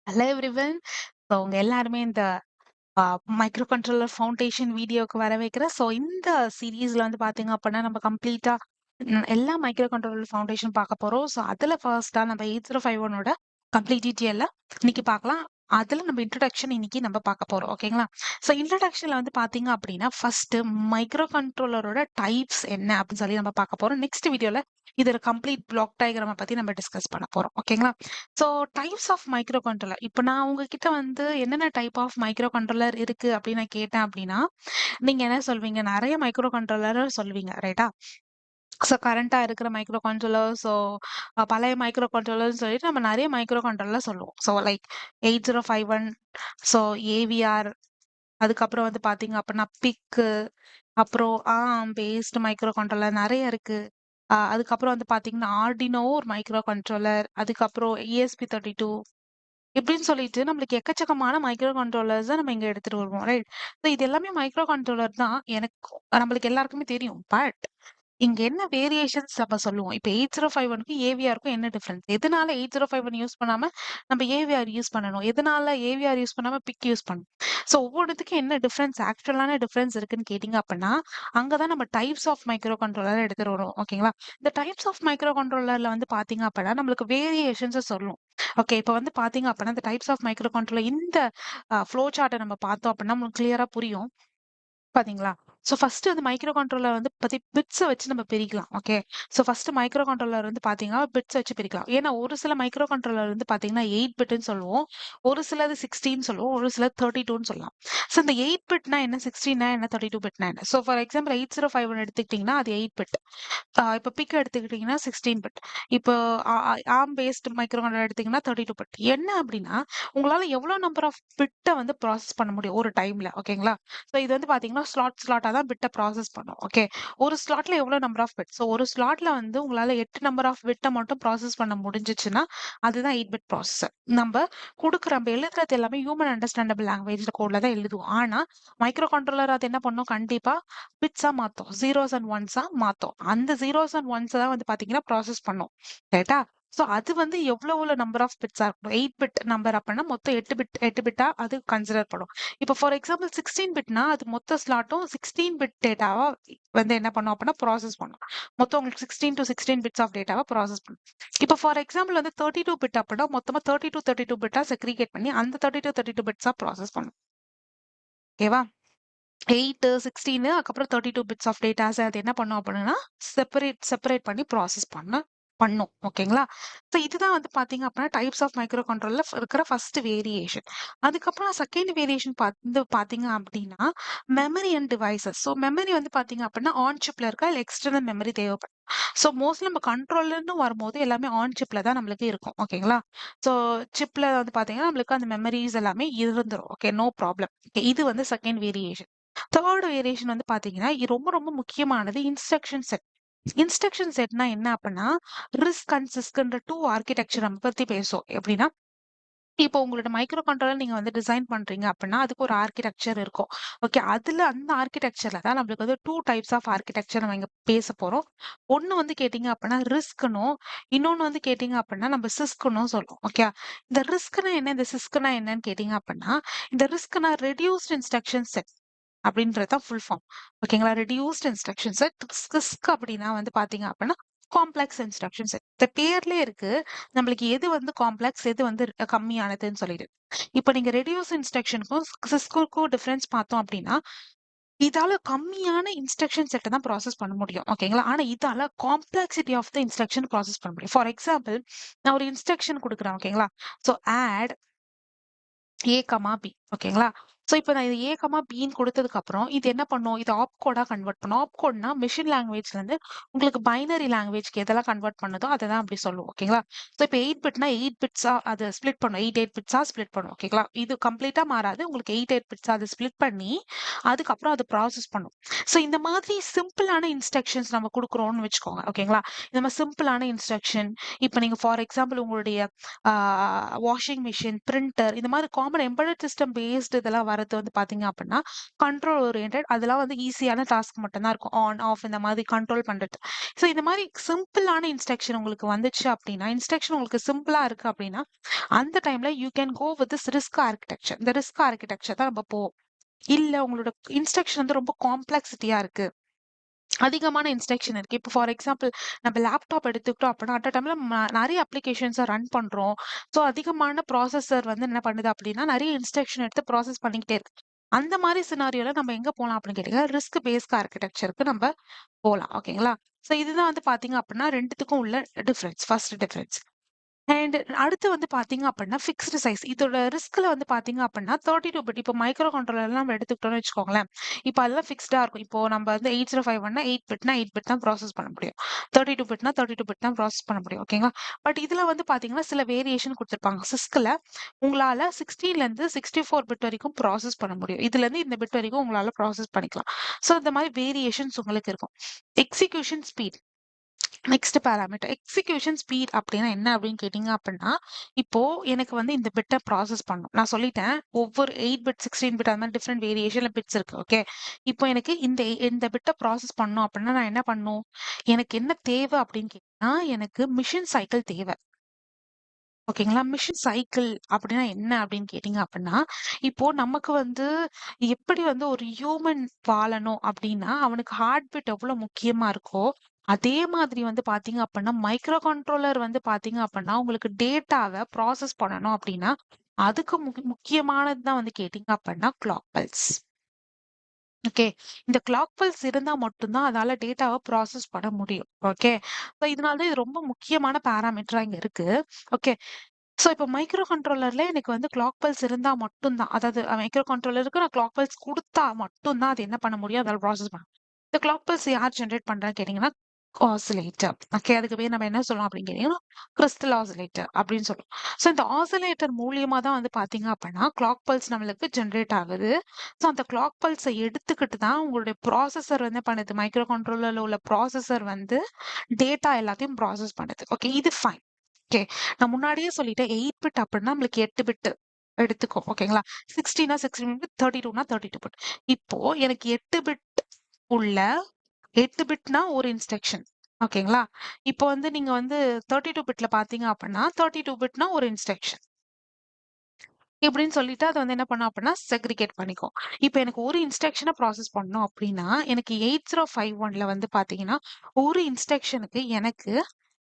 Hello everyone. So உங்க எல்லாருமே இந்த மைக்ரோ கண்ட்ரோலர் ஃபவுண்டேஷன் வீடியோக்கு வர வைக்கிறேன். ஸோ இந்த சீரீஸ்ல வந்து பார்த்தீங்க அப்படின்னா நம்ம கம்ப்ளீட்டா எல்லா மைக்ரோ கண்ட்ரோலர் ஃபவுண்டேஷன் பார்க்க போறோம். ஸோ அதுல ஃபர்ஸ்டா நம்ம 8051ஓட கம்ப்ளீட் டீட்டெயில இன்னைக்கு பார்க்கலாம். அதுல நம்ம இன்ட்ரோடக்ஷன் இன்னைக்கு நம்ம பார்க்க போறோம். ஓகேங்களா? ஸோ இன்ட்ரோடக்ஷன்ல வந்து பார்த்தீங்க அப்படின்னா ஃபர்ஸ்ட் மைக்ரோ கண்ட்ரோலரோட டைப்ஸ் என்ன அப்படின்னு சொல்லி நம்ம பார்க்க போறோம். நெக்ஸ்ட் வீடியோல இதோட கம்ப்ளீட் பிளாக் டயக்ராம பத்தி நம்ம டிஸ்கஸ் பண்ண போறோம். ஓகேங்களா? So types of micro controller. இப்ப நான் உங்ககிட்ட வந்து என்னென்ன டைப் ஆஃப் மைக்ரோ கண்ட்ரோலர் இருக்கு அப்படின்னு நான் கேட்டேன் அப்படின்னா, நீங்க என்ன சொல்வீங்க? நெறைய மைக்ரோ கண்ட்ரோலர் சொல்வீங்க. ரைட்டா? ஸோ கரண்ட்டா இருக்கிற மைக்ரோ கண்ட்ரோலர், ஸோ பழைய மைக்ரோ கண்ட்ரோலர்ன்னு சொல்லிட்டு நம்ம நெறைய மைக்ரோ கண்ட்ரோலர் சொல்லுவோம். ஸோ லைக் 8051, ஸோ ஏவிஆர், அதுக்கப்புறம் வந்து பார்த்தீங்க அப்படின்னா பிக்கு, அப்புறம் பேஸ்டு மைக்ரோ கண்ட்ரோலர் நெறைய இருக்கு. அதுக்கப்புறம் வந்து பார்த்தீங்கன்னா, ஆர்டினோ ஒரு மைக்ரோ கண்ட்ரோலர், அதுக்கப்புறம் ESP32 இப்படின்னு சொல்லிட்டு நம்மளுக்கு எக்கச்சக்கமான மைக்ரோ கண்ட்ரோலர்ஸ நம்ம இங்க எடுத்துட்டு வருவோம். ரைட்? ஸோ இது எல்லாமே மைக்ரோ கண்ட்ரோலர் தான். நம்மளுக்கு எல்லாருக்குமே தெரியும். பட் இங்க என்ன வேரியேஷன்ஸ் நம்ம சொல்லுவோம். இப்ப 8051க்கும் ஏவிஆருக்கும் என்ன டிஃபரன்ஸ்? எதனால 8051 யூஸ் பண்ணாம நம்ம ஏவிஆர் யூஸ் பண்ணணும்? எதனால ஏவிஆர் யூஸ் பண்ணாம பிக் யூஸ் பண்ணணும்? ஸோ ஒவ்வொன்னுத்துக்கும் என்ன டிஃபரன்ஸ் ஆக்சுவலான டிஃபரன்ஸ் இருக்குன்னு கேட்டீங்க அப்படின்னா, அங்க தான் நம்ம டைப்ஸ் ஆஃப் மைக்ரோ கண்ட்ரோலர் எடுத்துட்டு வருவோம். ஓகேங்களா? இந்த டைப்ஸ் ஆஃப் மைக்ரோ கண்ட்ரோலர்ல வந்து பார்த்தீங்க அப்படின்னா, நம்மளுக்கு வேரியேஷன்ஸ சொல்லும். ஓகே. இப்ப வந்து பார்த்தீங்க அப்படின்னா, இந்த டைப்ஸ் ஆஃப் மைக்ரோ கண்ட்ரோலர் இந்த ஃப்ளோ சார்ட்ட நம்ம பார்த்தோம் அப்படின்னா, உங்களுக்கு கிளியரா புரியும். பாத்தீங்களா? ஸோ ஃபர்ஸ்ட் அந்த மைக்ரோ கண்ட்ரோலர் வந்து பத்தி பிட்ஸ வச்சு நம்ம பிரிக்கலாம். Okay. So first micro controller வந்து பாத்தீங்கன்னா, பிட்ஸ் வச்சு பிரிக்கலாம். ஏன்னா ஒரு சில மைக்ரோ கண்ட்ரோலர் வந்து பாத்தீங்கன்னா 8 பிட்ன்னு சொல்லுவோம். ஒரு சிலது 16 சொல்லுவோம். ஒரு சிலது 32ன்னு சொல்லலாம். ஸோ இந்த 8 பிட்னா என்ன? 16னா என்ன? 32 பிட்னா என்ன? ஸோ ஃபார் எக்ஸாம்பிள் 8051 எடுத்துக்கிட்டீங்கன்னா, அது 8 பிட். இப்ப பிக் எடுத்துக்கிட்டீங்கன்னா 16 பிட். இப்போ ஆ ஆர்ம் பேஸ்டு மைக்ரோ கண்ட்ரோலர் எடுத்தீங்கன்னா 32 பிட். என்ன அப்டின்னா, உங்களால எவ்வளோ நம்பர் ஆஃப் பிட்ட வந்து ப்ராசஸ் பண்ண முடியும் ஒரு டைம்ல. ஓகேங்களா? ஸோ இது வந்து பார்த்தீங்கன்னா, ஸ்லாட்டா தான் பிட்ட ப்ராசஸ் பண்ணும். ஓகே. ஒரு ஸ்லாட்ல எவ்வளோ நம்பர் ஆஃப் பிட். ஸோ ஒரு ஸ்லாட்ல வந்து உங்களால 8 நம்பர் ஆஃப் பிட்ட மட்டும் ப்ராசஸ் பண்ண முடிஞ்சுச்சுன்னா, அதுதான் 8 பிட் ப்ராசஸர். நம்ம எழுதுறது எல்லாமே ஹியூமன் அண்டர்ஸ்டாண்டபிள் லாங்குவேஜ்ல கோட்ல தான் எழுதுவோம். ஆனா, மைக்ரோ கண்ட்ரோலர் அது என்ன பண்ணும்? கண்டிப்பா பிட்ஸா மாத்தும். ஜீரோஸ் அண்ட் ஒன்ஸா மாத்தும். அந்த ஜீரோஸ் அண்ட் ஒன்ஸ தான் வந்து பார்த்தீங்கன்னா, ப்ராசஸ் பண்ணும். ரைட்டா? ஸோ அது வந்து எவ்வளவு நம்பர் ஆஃப் பிட்ஸா இருக்கணும். 8 பிட் நம்பர் அப்பன்னா மொத்தம் 8 பிட்டா அது கன்சிடர் பண்ணும். இப்போ ஃபார் எக்ஸாம்பிள் 16 பிட்னா அது மொத்த ஸ்லாட்டும் 16 பிட் டேட்டாவா வந்து என்ன பண்ணும் அப்படின்னா ப்ராசஸ் பண்ணும். மொத்தம் உங்களுக்கு 16 to 16 பிட்ஸ் ஆஃப் டேட்டாவா ப்ராசஸ் பண்ணும். இப்போ ஃபார் எக்ஸாம்பிள் வந்து 32 பிட் அப்படின்னா மொத்தமா 32 பிட்டா செக்ரிகேட் பண்ணி அந்த 32 பிட்ஸா ப்ராசஸ் பண்ணும். ஓகேவா? 8, 16 அதுக்கப்புறம் 32 பிட்ஸ் ஆஃப் டேட்டாஸ அது என்ன பண்ணும் அப்படின்னா, செப்பரேட் பண்ணி ப்ராசஸ் பண்ணும். ஓகேங்களா? ஸோ இதுதான் வந்து பார்த்தீங்க அப்படின்னா, டைப்ஸ் ஆஃப் மைக்ரோ கண்ட்ரோலர்ல இருக்கிற ஃபர்ஸ்ட் வேரியேஷன். அதுக்கப்புறம் செகண்ட் வேரியேஷன் வந்து பார்த்தீங்க அப்படின்னா, memory and devices. So memory வந்து பார்த்தீங்க அப்படின்னா, ஆன் சிப்ல இருக்கா இல்ல எக்ஸ்டர்னல் மெமரி தேவைப்படும். ஸோ மோஸ்ட்லி நம்ம கண்ட்ரோலர்ன்னு வரும்போது எல்லாமே ஆன் சிப்ல தான் நம்மளுக்கு இருக்கும். ஓகேங்களா? ஸோ சிப்ல வந்து பார்த்தீங்கன்னா, நம்மளுக்கு அந்த மெமரீஸ் எல்லாமே இருந்துரும். ஓகே. No problem. இது வந்து செகண்ட் வேரியேஷன். தேர்ட் வேரியேஷன் வந்து பாத்தீங்கன்னா, இது ரொம்ப ரொம்ப முக்கியமானது இன்ஸ்ட்ரக்ஷன் செட். இன்ஸ்ட்ரக்ஷன் செட்னா என்ன அப்படின்னா, ரிஸ்க் அண்ட் சிஸ்க்ன்ற 2 ஆர்க்கிடெக்சர் நம்ம பத்தி பேசுவோம். எப்படின்னா, இப்போ உங்களோட மைக்ரோ கண்ட்ரோலர் நீங்க வந்து டிசைன் பண்றீங்க அப்படின்னா, அதுக்கு ஒரு ஆர்க்கிடெக்சர் இருக்கும். ஓகே. அதுல அந்த ஆர்க்கிடெக்சர்ல தான் நம்மளுக்கு வந்து 2 டைப்ஸ் ஆஃப் ஆர்க்கிடெக்சர் நம்ம இங்க பேச போறோம். ஒண்ணு வந்து கேட்டீங்க அப்படின்னா ரிஸ்க்னும், இன்னொன்னு வந்து கேட்டீங்க அப்படின்னா நம்ம சிஸ்க்னும் சொல்லுவோம். ஓகே. இந்த ரிஸ்க்னா என்ன? இந்த சிஸ்க்னா என்னன்னு கேட்டீங்க அப்படின்னா, இந்த ரிஸ்க்னா ரெடியூஸ்ட் இன்ஸ்ட்ரக்ஷன் செட். அப்படின்றது தான் ஃபுல் ஃபார்ம். ஓகேங்களா? Reduced instruction set. ஸ்கிஸ்க் அப்படின்னா வந்து பார்த்தீங்க அப்படின்னா, காம்ப்ளெக்ஸ் இன்ஸ்ட்ரக்ஷன் செட். இந்த பேர்லயே இருக்கு. நம்மளுக்கு எது வந்து காம்ப்ளெக்ஸ், எது வந்து கம்மியானதுன்னு சொல்லிட்டு. இப்ப நீங்க ரெடியூஸ் இன்ஸ்ட்ரக்ஷனுக்கும் சிஸ்குக்கும் டிஃபரன்ஸ் பார்த்தோம் அப்படின்னா, இதால கம்மியான இன்ஸ்ட்ரக்ஷன் செட்ட தான் ப்ராசஸ் பண்ண முடியும். ஓகேங்களா? ஆனா இதால complexity of the instruction process பண்ண முடியும். ஃபார் எக்ஸாம்பிள், நான் ஒரு இன்ஸ்ட்ரக்ஷன் குடுக்குறேன். ஓகேங்களா? So add A, B. ஓகேங்களா? சோ இப்ப நான் இது ஏ, பின்னு குடுத்ததுக்கு அப்புறம், இது என்ன பண்ணும்? இது ஆப்கோடா கன்வெர்ட் பண்ணும். ஆப்கோட்னா மெஷின் லாங்குவேஜ்ல இருந்து உங்களுக்கு பைனரி லாங்குவேஜ்க்கு எதெல்லாம் கன்வெர்ட் பண்ணுதோ, அத தான் அப்படி சொல்லுவோம். ஓகேங்களா? சோ இப்ப 8 பிட்னா 8 பிட்ஸா அத ஸ்ப்ளிட் பண்ணும். 8 பிட்ஸா ஸ்ப்ளிட் பண்ணும். ஓகேங்களா? இது கம்ப்ளீட்டா மாறாது. உங்களுக்கு 8 பிட்ஸா அத ஸ்ப்ளிட் பண்ணி, அதுக்கப்புறம் அத ப்ராசஸ் பண்ணும். சோ இந்த மாதிரி சிம்பிளான இன்ஸ்ட்ரக்ஷன்ஸ் நம்ம குடுக்குறோம்னு வச்சுக்கோங்க. ஓகேங்களா? இந்த மாரி சிம்பிளான இன்ஸ்ட்ரக்ஷன், இப்ப நீங்க ஃபார் எக்ஸாம்பிள் உங்களுடைய ஆ வாஷிங் மிஷின், பிரிண்டர் இந்த மாதிரி காமன் எம்பெடெட் சிஸ்டம் பேஸ்டு இதெல்லாம் வரது வந்து பார்த்தீங்க அப்படின்னா, கண்ட்ரோல் ஓரியன்டட் அதெல்லாம் வந்து ஈஸியான டாஸ்க் மட்டும் தான் இருக்கும். ஆன், ஆஃப் இந்த மாதிரி கண்ட்ரோல் பண்றது. ஸோ இந்த மாதிரி சிம்பிளான இன்ஸ்ட்ரக்ஷன் உங்களுக்கு வந்துச்சு அப்படின்னா, இன்ஸ்ட்ரக்ஷன் உங்களுக்கு சிம்பிளா இருக்கு அப்படின்னா, அந்த டைம்ல you can go with this RISC architecture. இந்த ரிஸ்க் ஆர்க்கிடெக்சர் தான் நம்ம போவோம். இல்ல உங்களோட இன்ஸ்ட்ரக்ஷன் வந்து ரொம்ப காம்ப்ளெக்சிட்டியா இருக்கு. அதிகமான இன்ஸ்ட்ரக்ஷன் இருக்கு. இப்போ ஃபார் எக்ஸாம்பிள் நம்ம லேப்டாப் எடுத்துக்கிட்டோம் அப்படின்னா, அட் அ டைம்ல நெறைய அப்ளிகேஷன்ஸ ரன் பண்றோம். ஸோ அதிகமான ப்ராசஸர் வந்து என்ன பண்ணுது அப்படின்னா, நெறைய இன்ஸ்ட்ரக்ஷன் எடுத்து ப்ராசஸ் பண்ணிக்கிட்டே இருக்கு. அந்த மாரி சினாரியோல நம்ம எங்க போலாம் அப்படின்னு கேட்டீங்கன்னா, ரிஸ்க் பேஸ்ட் ஆர்க்கிடெக்சர்க்கு நம்ம போலாம். ஓகேங்களா? ஸோ இதுதான் வந்து பார்த்தீங்க அப்படின்னா 2த்துக்கும் உள்ள டிஃபரன்ஸ். First difference. அண்ட் அடுத்து வந்து பார்த்தீங்க அப்படின்னா, ஃபிக்ஸ்டு சைஸ். இதோட ரிஸ்க்ல வந்து பார்த்தீங்க அப்படின்னா, 32 பிட் இப்போ மைக்ரோ கண்ட்ரோலர்லாம் நம்ம எடுத்துக்கிட்டோம்னு வச்சுக்கோங்களேன். இப்போ அதெல்லாம் ஃபிக்ஸ்டா இருக்கும். இப்போ நம்ம வந்து 8051னா 8 பிட்னா 8 பிட் தான் ப்ராசஸ் பண்ண முடியும். 32 பிட்னா 32 பிட் தான் ப்ராசஸ் பண்ண முடியும். ஓகேங்களா? பட் இதுல வந்து பார்த்தீங்கன்னா, சில வேரியேஷன் குடுத்துருப்பாங்க. சிஸ்க்ல உங்களால 16லேருந்து 64 பிட் வரைக்கும் ப்ராசஸ் பண்ண முடியும். இதுலேருந்து இந்த பிட் வரைக்கும் உங்களால ப்ராசஸ் பண்ணிக்கலாம். ஸோ இந்த மாரி வேரியேஷன்ஸ் உங்களுக்கு இருக்கும். Execution speed. Next parameter execution speed அப்படின்னா என்ன அப்படின்னு கேட்டீங்க அப்படின்னா இப்போ எனக்கு வந்து இந்த பிட்டை ப்ராசஸ் பண்ணும் நான் சொல்லிட்டேன் ஒவ்வொரு 8 பிட் 16 பிட் அந்த மாதிரி டிஃப்ரெண்ட் வேரியேஷன்ல பிட்ஸ் இருக்கு ஓகே இப்போ எனக்கு இந்த பிட்டை ப்ராசஸ் பண்ணும் அப்படின்னா நான் என்ன பண்ணும் எனக்கு என்ன தேவை அப்படின்னு கேட்டீங்கன்னா எனக்கு மிஷின் சைக்கிள் தேவை ஓகேங்களா மிஷின் சைக்கிள் அப்படின்னா என்ன அப்படின்னு கேட்டீங்க அப்படின்னா இப்போ நமக்கு வந்து எப்படி வந்து ஒரு ஹியூமன் வாழணும் அப்படின்னா அவனுக்கு ஹார்ட் பீட் எவ்வளவு முக்கியமா இருக்கோ அதே மாதிரி வந்து பாத்தீங்க அப்படின்னா மைக்ரோ கண்ட்ரோலர் வந்து பாத்தீங்க அப்படின்னா உங்களுக்கு டேட்டாவை ப்ராசஸ் பண்ணணும் அப்படின்னா அதுக்கு முக்கியமானது தான் வந்து கேட்டீங்க அப்படின்னா கிளாக் பல்ஸ் ஓகே இந்த கிளாக் பல்ஸ் இருந்தா மட்டும்தான் அதால டேட்டாவை ப்ராசஸ் பண்ண முடியும் ஓகே இதனால தான் இது ரொம்ப முக்கியமான பாராமீட்டரா இங்க இருக்கு ஓகே சோ, இப்ப மைக்ரோ கண்ட்ரோலர்ல எனக்கு வந்து கிளாக் பல்ஸ் இருந்தா மட்டும் தான். அதாவது மைக்ரோ கண்ட்ரோலருக்கு நான் கிளாக் பல்ஸ் குடுத்தா மட்டும் தான் அது என்ன பண்ண முடியும்? அதால ப்ராசஸ் பண்ண இந்த கிளாக் பல்ஸ் யார் ஜெனரேட் பண்றான்னு கேட்டீங்கன்னா, ஆசிலேட்டர். ஓகே. அதுக்கு பேர் நம்ம என்ன சொல்லலாம் அப்படின்னு கேட்டீங்கன்னா, கிறிஸ்டல் ஆசிலேட்டர் அப்படின்னு சொல்றோம். சோ, இந்த ஆசிலேட்டர் மூலியமா தான் வந்து பார்த்தீங்க அப்படின்னா, கிளாக் பல்ஸ் நம்மளுக்கு ஜெனரேட் ஆகுது. சோ, அந்த கிளாக் பல்ஸ எடுத்துக்கிட்டு தான் உங்களுடைய ப்ராசஸர் வந்து பண்ணுது. மைக்ரோ கண்ட்ரோலர்ல உள்ள ப்ராசஸர் வந்து டேட்டா எல்லாத்தையும் ப்ராசஸ் பண்ணுது. ஓகே. இது ஃபைன். ஓகே. நான் முன்னாடியே சொல்லிட்டேன் 8 பிட் அப்படின்னா நம்மளுக்கு 8 பிட் எடுத்துக்கும். ஓகேங்களா? 16னா 16 பிட், 32னா 32 பிட். இப்போ எனக்கு 8 பிட் உள்ள 8 பிட்னா ஒரு இன்ஸ்ட்ரக்ஷன். ஓகேங்களா? இப்போ வந்து நீங்க வந்து 32 பிட்ல பார்த்தீங்க அப்படின்னா, 32 பிட்னா ஒரு இன்ஸ்ட்ரக்ஷன். இப்படின்னு சொல்லிட்டு அத வந்து என்ன பண்ணும் அப்படின்னா, செக்ரிகேட் பண்ணிக்கும். இப்ப எனக்கு ஒரு இன்ஸ்ட்ரக்ஷன ப்ராசஸ் பண்ணணும் அப்படின்னா, எனக்கு 8051ல வந்து பார்த்தீங்கன்னா, ஒரு இன்ஸ்ட்ரக்ஷனுக்கு எனக்கு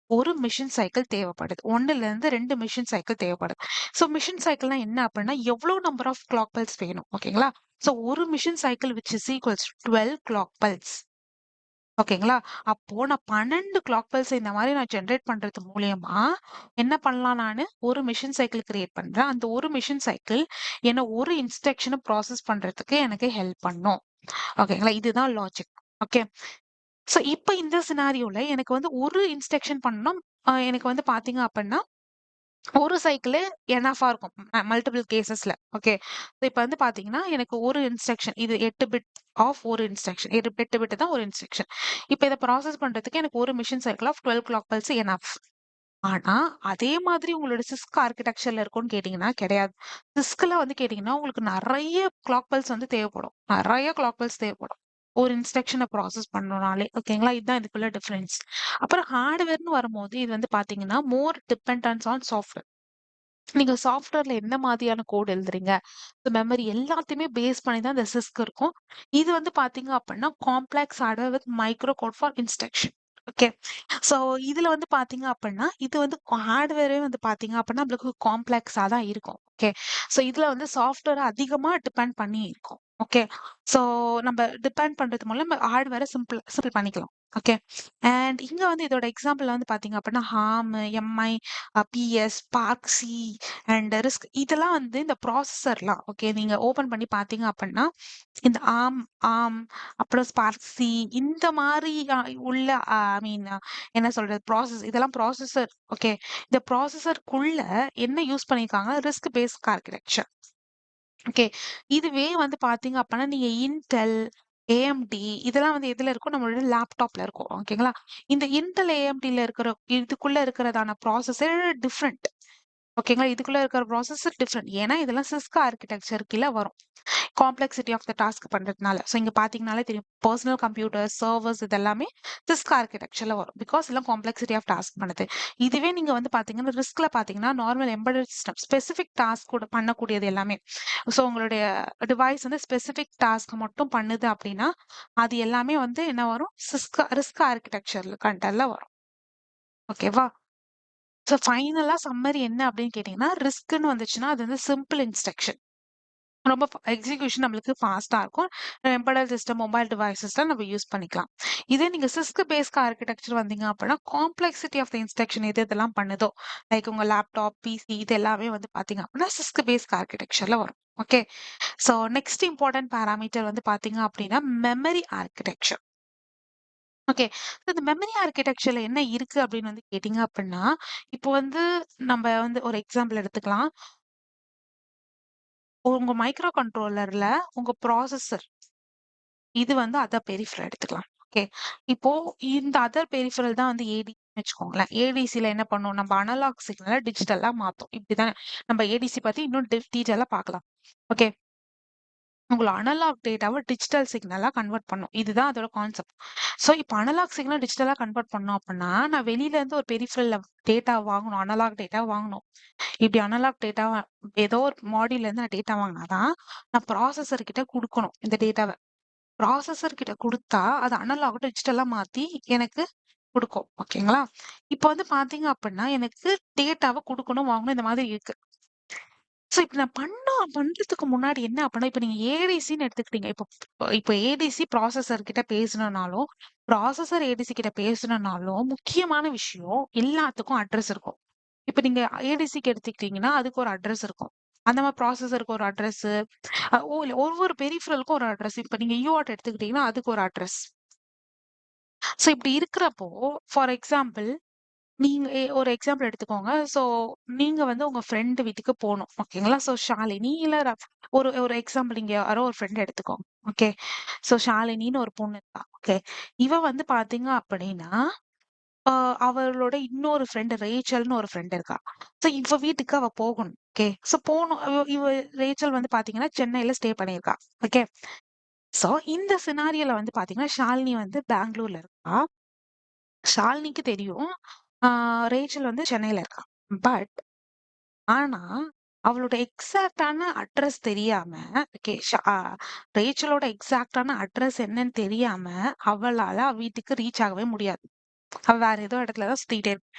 ஒரு மிஷின் சைக்கிள் தேவைப்படுது. 1ல இருந்து 2 மிஷின் சைக்கிள் தேவைப்படுது. ஸோ மிஷின் சைக்கிள்னா என்ன அப்படின்னா, எவ்வளோ நம்பர் ஆஃப் கிளாக் பல்ஸ் வேணும். ஓகேங்களா? ஸோ ஒரு machine cycle which is equals to 12 clock pulse. ஓகேங்களா? அப்போ நான் 12 கிளாக் பல்ஸ் இந்த மாரி நான் ஜெனரேட் பண்றது மூலியமா, என்ன பண்ணலாம் நானு? ஒரு மிஷின் சைக்கிள் கிரியேட் பண்றேன். அந்த ஒரு மிஷின் சைக்கிள் என்ன ஒரு இன்ஸ்ட்ரக்ஷன ப்ராசஸ் பண்றதுக்கு எனக்கு ஹெல்ப் பண்ணும். ஓகேங்களா? இதுதான் லாஜிக். ஓகே. சோ இப்ப இந்த சினாரியோல எனக்கு வந்து ஒரு இன்ஸ்ட்ரக்ஷன் பண்ணணும். எனக்கு வந்து பார்த்தீங்க அப்பன்னா, ஒரு சைக்கிளே எனஃப்பா இருக்கும். மல்டிபிள் கேஸஸ்ல. ஓகே. இப்ப வந்து பார்த்தீங்கன்னா, எனக்கு ஒரு இன்ஸ்ட்ரக்ஷன் இது 8 பிட் ஆஃப் ஒரு இன்ஸ்ட்ரக்ஷன். 8 பிட் தான் ஒரு இன்ஸ்ட்ரக்ஷன். இப்ப இத ப்ராசஸ் பண்றதுக்கு எனக்கு ஒரு machine cycle of 12 clock pulse enough. ஆனா, அதே மாதிரி உங்களோட சிஸ்க் ஆர்க்கிடெக்சர்ல இருக்கும்னு கேட்டீங்கன்னா, கிடையாது. சிஸ்க்ல வந்து கேட்டீங்கன்னா, உங்களுக்கு நெறைய கிளாக் பல்ஸ் வந்து தேவைப்படும். நெறைய கிளாக் பல்ஸ் தேவைப்படும். ஒரு இன்ஸ்ட்ரக்ஷன ப்ராசஸ் பண்ணணும்னாலே. ஓகேங்களா? இதுதான் இதுக்குள்ள டிஃபரன்ஸ். அப்புறம் ஹார்ட்வேர்ன்னு வரும்போது, இது வந்து பார்த்தீங்கன்னா, மோர் டிபெண்டன்ஸ் ஆன் சாஃப்ட்வேர். நீங்க சாஃப்ட்வேர்ல என்ன மாதிரியான கோட் எழுதுறீங்க? மெமரி எல்லாத்தையுமே பேஸ் பண்ணி தான் இந்த சிஸ்க் இருக்கும். இது வந்து பார்த்தீங்க அப்படின்னா, complex hardware with micro code for instruction. Okay. So இதுல வந்து பார்த்தீங்க அப்படின்னா, இது வந்து ஹார்ட்வேரே வந்து பார்த்தீங்க அப்படின்னா, நம்மளுக்கு காம்ப்ளெக்ஸா தான் இருக்கும். ஓகே. ஸோ இதுல வந்து சாஃப்ட்வேர் அதிகமா டிபெண்ட் பண்ணி இருக்கும். ஓகே. ஸோ நம்ம டிபெண்ட் பண்றது மூலம் ஹார்ட்வேர சிம்பிள் பண்ணிக்கலாம். ஓகே. அண்ட் இங்க வந்து இதோட எக்ஸாம்பிள் வந்து பார்த்தீங்க அப்படின்னா, ARM, MIPS, SPARC and RISC இதெல்லாம் வந்து இந்த ப்ராசஸர்லாம் ஓகே. நீங்க ஓப்பன் பண்ணி பார்த்தீங்க அப்படின்னா, இந்த ஆர்ம் அப்புறம் ஸ்பார்க்-சி இந்த மாரி உள்ள ஐ மீன் என்ன சொல்றது? இதெல்லாம் ப்ராசஸர் ஓகே. இந்த ப்ராசஸர்க்குள்ள என்ன யூஸ் பண்ணியிருக்காங்க? RISC based architecture. ஓகே. இதுவே வந்து பார்த்தீங்க அப்பன்னா, நீங்க இன்டெல், ஏஎம்டி இதெல்லாம் வந்து எதுல இருக்கும்? நம்மளோட லேப்டாப்ல இருக்கும். ஓகேங்களா? இந்த இன்டெல், ஏஎம்டில இருக்கிற இதுக்குள்ள இருக்கிறதான ப்ராசஸர் டிஃபரெண்ட். ஓகேங்களா? இதுக்குள்ள இருக்கிற ப்ராசஸர் டிஃபரெண்ட். ஏன்னா இதெல்லாம் சிஸ்க் ஆர்க்கிடெக்சர் கீழ வரும். காம்ப்ளெக்சிட்டி ஆஃப் த டாஸ்க் பண்றதுனால. ஸோ இங்க பார்த்தீங்கனாலே தெரியும். பெர்சனல் கம்ப்யூட்டர், சர்வர்ஸ் இது எல்லாமே சிஸ்க் ஆர்க்கிடெக்சர்ல வரும். பிகாஸ் எல்லாம் காம்ப்ளெக்சிட்டி ஆஃப் டாஸ்க் பண்ணுது. இதுவே நீங்க வந்து பார்த்தீங்கன்னா, ரிஸ்க்ல பார்த்தீங்கன்னா, normal embedded system specific task கூட பண்ணக்கூடியது எல்லாமே. ஸோ உங்களுடைய டிவைஸ் வந்து ஸ்பெசிஃபிக் டாஸ்க் மட்டும் பண்ணுது அப்படின்னா, அது எல்லாமே வந்து என்ன வரும்? ரிஸ்க் ஆர்க்கிடெக்சர்ல கண்டென்ட்ல வரும். ஓகேவா? ஸோ ஃபைனலா சம்மரி என்ன அப்படின்னு கேட்டீங்கன்னா, ரிஸ்க்ன்னு வந்துச்சுன்னா, அது வந்து சிம்பிள் இன்ஸ்ட்ரக்ஷன். ரொம்ப எக்ஸிகியூஷன் நம்மளுக்கு ஃபாஸ்ட்டா இருக்கும். எம்பெடட் சிஸ்டம், மொபைல் டிவைசஸ்ல நம்ம யூஸ் பண்ணிக்கலாம். இதே நீங்க சிஸ்க் பேஸ்ட் ஆர்க்கிடெக்சர் வந்தீங்க அப்படின்னா, காம்ப்ளெக்சிட்டி ஆஃப் த இன்ஸ்ட்ரக்ஷன் எது எதெல்லாம் பண்ணுதோ, லைக் உங்க லேப்டாப், பிசி இது எல்லாமே வந்து பார்த்தீங்க அப்படின்னா, சிஸ்க் பேஸ்ட் ஆர்க்கிடெக்சர்ல வரும். Okay. So next important parameter வந்து பார்த்தீங்க அப்படின்னா, மெமரி ஆர்க்கிடெக்சர். ஓகே. இந்த மெமரி ஆர்க்கிடெக்சர்ல என்ன இருக்கு அப்படின்னு வந்து கேட்டீங்க அப்படின்னா, இப்போ வந்து நம்ம வந்து ஒரு எக்ஸாம்பிள் எடுத்துக்கலாம். உங்க மைக்ரோ கண்ட்ரோலர்ல உங்க ப்ராசஸர் இது வந்து அதர் பெரிஃபரல் எடுத்துக்கலாம். ஓகே. இப்போ இந்த அதர் பெரிஃபரல் தான் வந்து ஏடிசி வச்சுக்கோங்களேன். ஏடிசில என்ன பண்ணும்? நம்ம அனலாக் சிக்னல டிஜிட்டலா மாத்தும். இப்படிதானே நம்ம ஏடிசி பத்தி இன்னும் டீட்டெயிலா பார்க்கலாம். ஓகே. உங்கள அனலாக் டேட்டாவ டிஜிட்டல் சிக்னலா கன்வெர்ட் பண்ணும். இதுதான் அதோட கான்செப்ட். ஸோ இப்போ அனலாக் சிக்னல் டிஜிட்டலா கன்வெர்ட் பண்ணோம் அப்படின்னா, நான் வெளியில இருந்து ஒரு பெரிஃபரல்ல டேட்டா வாங்கணும். அனலாக் டேட்டா வாங்கணும். இப்படி அனலாக் டேட்டா ஏதோ ஒரு மாடியூல்ல இருந்து நான் டேட்டா வாங்கினா தான், நான் ப்ராசஸர் கிட்ட குடுக்கணும் இந்த டேட்டாவ. ப்ராசஸர் கிட்ட குடுத்தா, அது அனலாக் டிஜிட்டலா மாத்தி எனக்கு குடுக்கும். ஓகேங்களா? இப்ப வந்து பார்த்தீங்க அப்படின்னா, எனக்கு டேட்டாவ குடுக்கணும், வாங்கணும் இந்த மாதிரி இருக்கு. ஸோ இப்ப நான் பண்றதுக்கு முன்னாடி என்ன அப்படின்னா, இப்ப நீங்க ஏடிசின்னு எடுத்துக்கிட்டீங்க. இப்ப ஏடிசி ப்ராசஸர் கிட்ட பேசணும்னாலும், ப்ராசஸர் ஏடிசி கிட்ட பேசணும்னாலும், முக்கியமான விஷயம் எல்லாத்துக்கும் அட்ரஸ் இருக்கும். இப்ப நீங்க ஏடிசிக்கு எடுத்துக்கிட்டீங்கன்னா, அதுக்கு ஒரு அட்ரஸ் இருக்கும். அந்த மாரி ப்ராசஸருக்கு ஒரு அட்ரஸு, இல்ல ஒவ்வொரு பெரிஃபரலுக்கும் ஒரு அட்ரஸ். இப்ப நீங்க யூஆர்ட் எடுத்துக்கிட்டீங்கன்னா, அதுக்கு ஒரு அட்ரஸ். ஸோ இப்படி இருக்கிறப்போ, ஃபார் எக்ஸாம்பிள் நீங்க ஒரு எக்ஸாம்பிள் எடுத்துக்கோங்க. ஸோ நீங்க வந்து உங்க ஃப்ரெண்ட் வீட்டுக்கு போணும். ஓகேங்களா? ஸோ ஷாலினி இல்ல ஒரு ஒரு எக்ஸாம்பிள் நீங்க யாரோ ஒரு ஃப்ரெண்ட் எடுத்துக்கோங்க. ஓகே. ஸோ ஷாலினின்னு ஒரு பொண்ணு இருக்கா. ஓகே. இவ வந்து பார்த்தீங்க அப்படின்னா, அ அவளோட இன்னொரு ஃப்ரெண்ட் ரேச்சல்ன்னு ஒரு ஃப்ரெண்ட் இருக்கா. ஸோ இவ வீட்டுக்கு அவ போகணும். ஓகே. ஸோ போணும். இவ ரேச்சல் வந்து பார்த்தீங்கன்னா, சென்னையில ஸ்டே பண்ணியிருக்கா. ஓகே. ஸோ இந்த சினாரியோல வந்து பார்த்தீங்கன்னா, ஷாலினி வந்து பெங்களூர்ல இருக்கா. ஷாலினிக்கு தெரியும். ஆ ரேச்சல் வந்து சென்னையில இருக்கா. பட் ஆனா, அவளோட எக்ஸாக்ட்டான அட்ரஸ் தெரியாம, ஓகே ரேச்சலோட எக்ஸாக்ட்டான அட்ரஸ் என்னன்னு தெரியாம, அவளால வீட்டுக்கு ரீச் ஆகவே முடியாது. அவ வேற ஏதோ இடத்துல தான் சுத்திக்கிட்டே இருக்கு.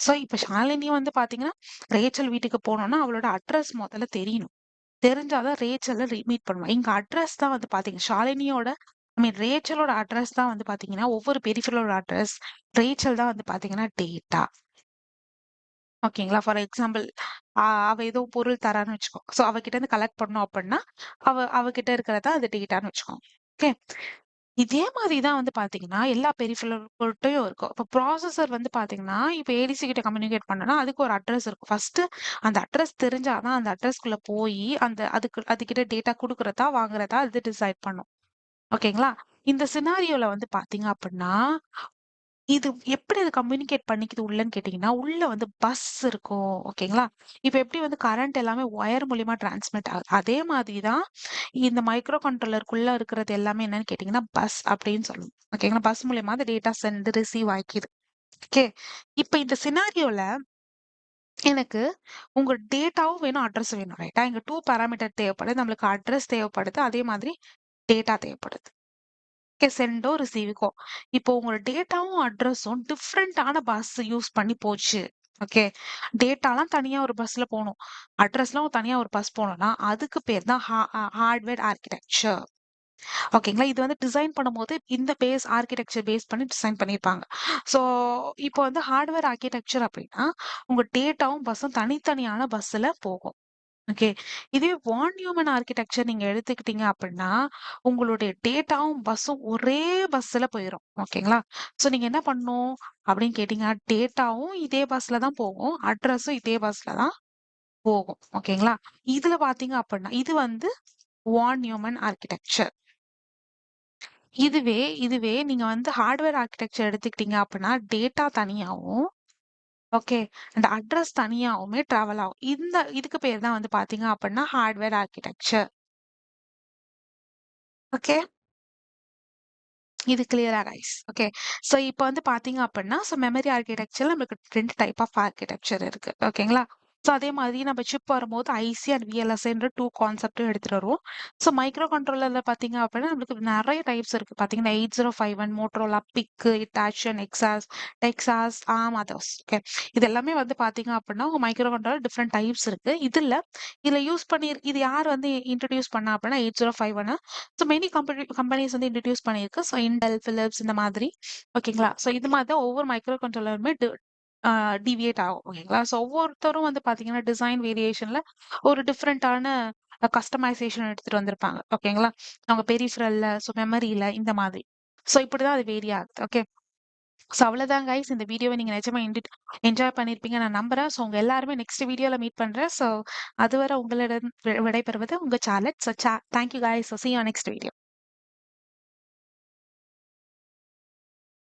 ஸோ, இப்ப ஷாலினி வந்து பாத்தீங்கன்னா, ரேச்சல் வீட்டுக்கு போணும்னா, அவளோட அட்ரஸ் மொதல்ல தெரியணும். தெரிஞ்சா தான் ரேச்சல மீட் பண்ணுவா. இங்க அட்ரஸ் தான் வந்து பாத்தீங்க ஷாலினியோட ரேச்சலோட அட்ரஸ் தான் வந்து பாத்தீங்கன்னா, ஒவ்வொரு பெரிஃபரலோட அட்ரஸ். ரேச்சல் தான் வந்து பாத்தீங்கன்னா டேட்டா. ஓகேங்களா? ஃபார் எக்ஸாம்பிள் அவ ஏதோ பொருள் தரான்னு வச்சுக்கோ. ஸோ அவகிட்ட இருந்து கலெக்ட் பண்ணோம் அப்படின்னா, அவகிட்ட இருக்கிறது தான் அது டேட்டான்னு வச்சுக்கோங்க. ஓகே. இதே மாதிரி தான் வந்து பார்த்தீங்கன்னா, எல்லா பெரிஃபெரல்கிட்டயும் இருக்கும். இப்ப ப்ராசஸர் வந்து பார்த்தீங்கன்னா, இப்ப ஏடிசி கிட்ட கம்யூனிகேட் பண்ணணும்னா, அதுக்கு ஒரு அட்ரஸ் இருக்கும். ஃபர்ஸ்ட்டு அந்த அட்ரஸ் தெரிஞ்சா தான் அந்த அட்ரஸ்க்குள்ள போயி, அதுகிட்ட டேட்டா குடுக்குறதா, வாங்குறதா அது டிசைட் பண்ணும். ஓகேங்களா? இந்த சினாரியோல வந்து பார்த்தீங்க அப்படின்னா, இது எப்படி அது கம்யூனிகேட் பண்ணிக்குது உள்ளன்னு கேட்டீங்கன்னா, உள்ள வந்து பஸ் இருக்கும். ஓகேங்களா? இப்ப எப்படி வந்து கரண்ட் எல்லாமே ஒயர் மூலியமா டிரான்ஸ்மிட் ஆகுது. அதே மாதிரி தான் இந்த மைக்ரோ கண்ட்ரோலருக்குள்ள இருக்கிறது எல்லாமே என்னன்னு கேட்டீங்கன்னா, பஸ் அப்படின்னு சொல்லுவோம். ஓகேங்களா? பஸ் மூலியமா அந்த டேட்டா ரிசீவ் ஆயிக்கிது. ஓகே. இப்ப இந்த சினாரியோல எனக்கு உங்க டேட்டாவும் வேணும், அட்ரஸும் வேணும். ரைட்டா? இங்க 2 பாராமீட்டர் தேவைப்படுது. நம்மளுக்கு அட்ரஸ் தேவைப்படுது. அதே மாதிரி டேட்டா தேவைப்படுது. ஓகே. சென்டோ, ரிசீவுக்கோ. இப்போ உங்களோட டேட்டாவும், அட்ரஸும் டிஃபரண்டான பஸ் யூஸ் பண்ணி போச்சு. ஓகே. டேட்டாலாம் தனியா ஒரு பஸ்ல போணும். அட்ரஸ்லாம் தனியா ஒரு பஸ் போணும்னா, அதுக்கு பேர் தான் ஹார்ட்வேர் ஆர்க்கிடெக்சர். ஓகேங்களா? இது வந்து டிசைன் பண்ணும்போது இந்த ஆர்க்கிடெக்சர் பேஸ் பண்ணி டிசைன் பண்ணியிருப்பாங்க. ஸோ, இப்போ வந்து ஹார்ட்வேர் ஆர்க்கிடெக்சர் அப்படின்னா, உங்க டேட்டாவும், பஸ்ஸும் தனித்தனியான பஸ்ஸுல போகும். ஓகே. இதே வான் நியூமன் ஆர்க்கிடெக்சர் நீங்க எடுத்துக்கிட்டீங்க அப்படின்னா, உங்களுடைய டேட்டாவும், பஸ்ஸும் ஒரே பஸ்ஸுல போயிரும். ஓகேங்களா? ஸோ நீங்க என்ன பண்ணணும் அப்படின்னு கேட்டீங்கன்னா, டேட்டாவும் இதே பஸ்ல தான் போகும். அட்ரஸும் இதே பஸ்ல தான் போகும். ஓகேங்களா? இதுல பார்த்தீங்க அப்படின்னா, இது வந்து வான் நியூமன் ஆர்க்கிடெக்சர். இதுவே இதுவே நீங்க வந்து ஹார்ட்வேர் ஆர்க்கிடெக்சர் எடுத்துக்கிட்டீங்க அப்படின்னா, டேட்டா தனியாவும், ஓகே. அந்த அட்ரஸ் தனியாவுமே டிராவல் ஆகும். இதுக்கு பேர் தான் வந்து பார்த்தீங்க அப்படின்னா, ஹார்ட்வேர் ஆர்க்கிடெக்சர். ஓகே. இது கிளியரா கைஸ்? ஓகே. ஸோ இப்ப வந்து பார்த்தீங்க அப்படின்னா, மெமரி ஆர்க்கிடெக்சர்ல நமக்கு 2 டைப் ஆஃப் ஆர்க்கிடெக்சர் இருக்கு. ஓகேங்களா? ஸோ அதே மாதிரி நம்ம சிப் வரும்போது ஐசி அண்ட் விஎல்எஸ்ஐன்ற 2 கான்செப்டும் எடுத்துட்டு வருவோம். ஸோ மைக்ரோ கண்ட்ரோலர்ல பார்த்தீங்க அப்படின்னா, நம்மளுக்கு நெறைய டைப்ஸ் இருக்கு. பார்த்தீங்கன்னா 8051, மோட்டோரோலா, பிக், ஹிட்டாச்சி, நெக்ஸாஸ், டெக்சாஸ், அதர்ஸ். ஓகே. இது எல்லாமே வந்து பார்த்தீங்க அப்படின்னா, உங்க மைக்ரோ கண்ட்ரோலர் டிஃபரெண்ட் டைப்ஸ் இருக்கு. இதுல யூஸ் பண்ணி இது யார் வந்து இன்ட்ரோடியூஸ் பண்ணா அப்படின்னா 8051 ஸோ மெனி கம்பெனிஸ் வந்து இன்ட்ரோடியூஸ் பண்ணியிருக்கு. ஸோ இன்டெல், பிலிப்ஸ் இந்த மாதிரி. ஓகேங்களா? ஸோ இது மாதிரி தான் ஒவ்வொரு மைக்ரோ கண்ட்ரோலருமே டீவியேட் ஆகும். ஓகேங்களா? ஸோ ஒவ்வொருத்தரும் வந்து பார்த்தீங்கன்னா, டிசைன் வேரியேஷன்ல ஒரு டிஃபரெண்டான கஸ்டமைசேஷன் எடுத்துட்டு வந்திருப்பாங்க. ஓகேங்களா? அவங்க பெரிஃபரல்ல, மெமரியில இந்த மாதிரி. ஸோ இப்படிதான் அது வேரி ஆகுது. ஓகே. ஸோ அவ்வளோதான் கைஸ். இந்த வீடியோவ நீங்க நிஜமா என்ஜாய் பண்ணியிருப்பீங்கன்னு நான் நம்புறேன். ஸோ உங்க எல்லாருமே நெக்ஸ்ட் வீடியோல மீட் பண்றேன். ஸோ அதுவரை உங்களிடம் விடைபெறுவது உங்க சார்லட். So thank you guys. So sea you next video.